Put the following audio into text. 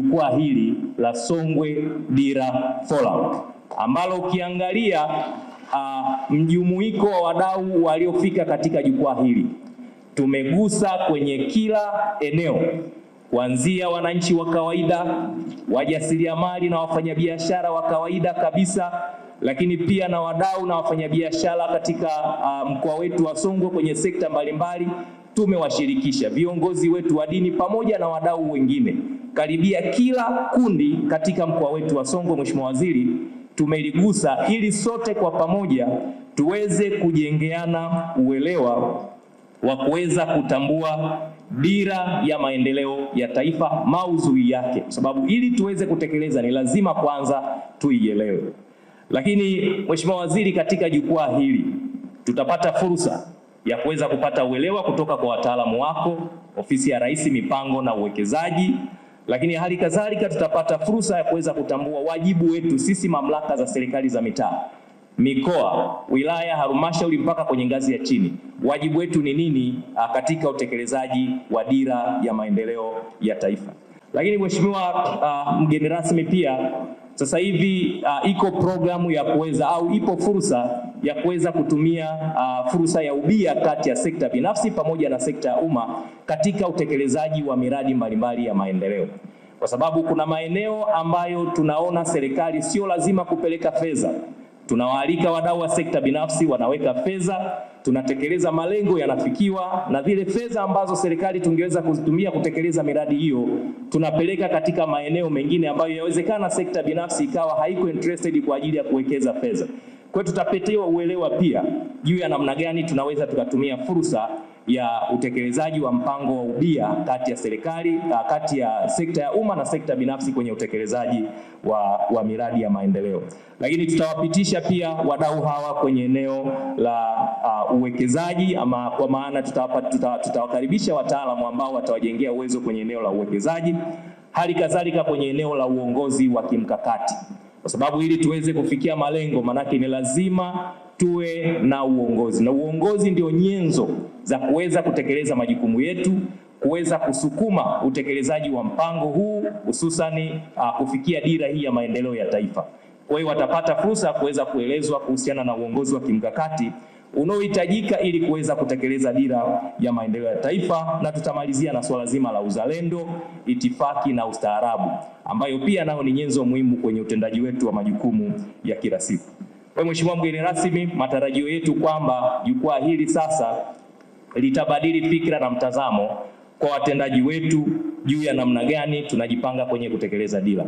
jukwaa hili la Songwe Dira Forum, ambalo ukiangalia mjumuiko wa wadau waliofika katika jukwaa hili, tumegusa kwenye kila eneo, kuanzia wananchi wa kawaida, wajasiriamali na wafanyabiashara wa kawaida kabisa, lakini pia na wadau na wafanyabiashara katika mkoa wetu wa Songwe kwenye sekta mbalimbali. Tumewashirikisha viongozi wetu wa dini pamoja na wadau wengine. Karibia kila kundi katika mkoa wetu wa Songwe, Mheshimiwa Waziri, tumeligusa ili sote kwa pamoja tuweze kujengeana uelewa wa kuweza kutambua dira ya maendeleo ya taifa, maudhui yake, kwa sababu ili tuweze kutekeleza ni lazima kwanza tuielewe. Lakini Mheshimiwa Waziri, katika jukwaa hili tutapata fursa ya kuweza kupata uelewa kutoka kwa wataalamu wako, Ofisi ya Rais Mipango na Uwekezaji, lakini hali kadhalika tutapata fursa ya kuweza kutambua wajibu wetu sisi mamlaka za serikali za mitaa, mikoa, wilaya, halmashauri mpaka kwenye ngazi ya chini. Wajibu wetu ni nini katika utekelezaji wa dira ya maendeleo ya taifa. Lakini Mheshimiwa mgeni rasmi, pia sasa hivi iko programu ya kuweza au ipo fursa ya kuweza kutumia fursa ya ubia kati ya sekta binafsi pamoja na sekta ya umma katika utekelezaji wa miradi mbalimbali ya maendeleo, kwa sababu kuna maeneo ambayo tunaona serikali sio lazima kupeleka fedha. Tunawaalika wadau wa sekta binafsi, wanaweka fedha, tunatekeleza, malengo yanafikiwa, na zile fedha ambazo serikali tungeweza kuzitumia kutekeleza miradi hiyo tunapeleka katika maeneo mengine ambayo yawezekana sekta binafsi ikawa haiko interested kwa ajili ya kuwekeza fedha. Kwa hiyo tutapetiwa uelewa pia juu ya namna gani tunaweza tukatumia fursa ya utekelezaji wa mpango wa ubia kati ya serikali, kati ya sekta ya umma na sekta binafsi kwenye utekelezaji wa miradi ya maendeleo. Lakini tutawapitisha pia wadau hawa kwenye eneo la uwekezaji, ama kwa maana tutawakaribisha wataalamu ambao watawajengea uwezo kwenye eneo la uwekezaji, hali kadhalika kwenye eneo la uongozi wa kimkakati, kwa sababu ili tuweze kufikia malengo, manake ni lazima tuwe na uongozi, na uongozi ndio nyenzo za kuweza kutekeleza majukumu yetu, kuweza kusukuma utekelezaji wa mpango huu, hususani kufikia dira hii ya maendeleo ya taifa. Kwa hiyo watapata fursa ya kuweza kuelezwa kuhusiana na uongozi wa kimkakati unaohitajika ili kuweza kutekeleza dira ya maendeleo ya taifa, na tutamalizia na swala zima la uzalendo, itifaki na ustaarabu, ambayo pia nao ni nyenzo muhimu kwenye utendaji wetu wa majukumu ya kila siku. Kwa Mheshimiwa mgeni rasmi, matarajio yetu kwamba jukwaa hili sasa litabadili fikra na mtazamo kwa watendaji wetu juu ya namna gani tunajipanga kwenye kutekeleza dira.